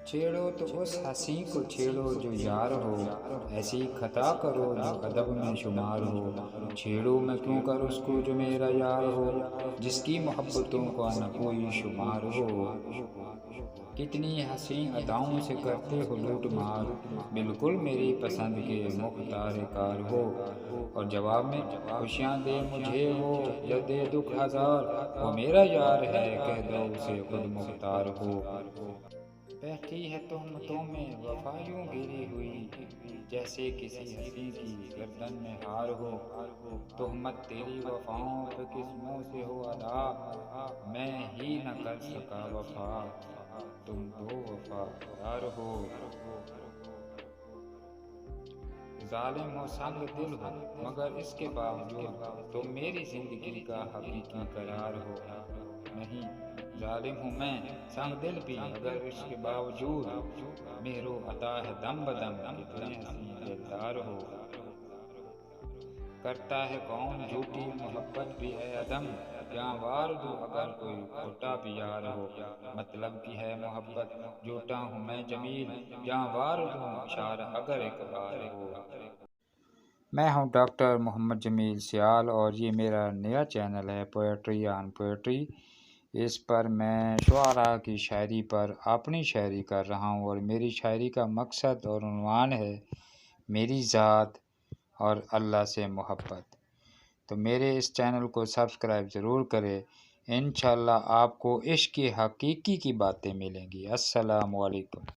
چھیڑو تو اس حسین کو چھیڑو جو یار ہو، ایسی خطا کرو جو ادب میں شمار ہو۔ چھیڑو میں کیوں کر اس کو جو میرا یار ہو، جس کی محبتوں کا نہ کوئی شمار ہو۔ کتنی حسین اداؤں سے کرتے ہو لوٹ مار، بالکل میری پسند کے مختار کار ہو۔ اور جواب میں خوشیاں دے مجھے وہ یا دے دکھ ہزار، وہ میرا یار ہے کہہ دو اسے خود مختار ہو۔ بیٹھی ہے تہمتوں میں وفا یوں گری ہوئی، جیسے کسی حسین کی گردن میں ہار ہو۔ تہمت تیری وفاؤں پہ کس منہ سے ہو ادا، میں ہی نہ کر سکا وفا، تم تو وفادار ہو۔ ظالم ہو سنگ دل ہو مگر اس کے باوجود، تم میری زندگی کا حقیقی قرار ہو۔ نہیں ظالم ہوں میں سنگ دل بھی، اگر اس کے باوجود مہرو عطا ہے دم بدم، کتنے حسین دلدار ہو۔ کرتا ہے کون جھوٹی محبت بھی ہے عدم، جاں وار دوں اگر کوئی کھوٹا بھی یار ہو۔ مطلب کی ہے محبت جھوٹا ہوں میں جمیل، جاں وار دوں اشارہ اگر ایک بار ہو۔ میں ہوں ڈاکٹر محمد جمیل سیال، اور یہ میرا نیا چینل ہے پوئٹری آن پوئٹری۔ اس پر میں شعراء کی شاعری پر اپنی شاعری کر رہا ہوں، اور میری شاعری کا مقصد اور عنوان ہے میری ذات اور اللہ سے محبت۔ تو میرے اس چینل کو سبسکرائب ضرور کریں، انشاءاللہ آپ کو عشق کی حقیقی کی باتیں ملیں گی۔ السلام علیکم۔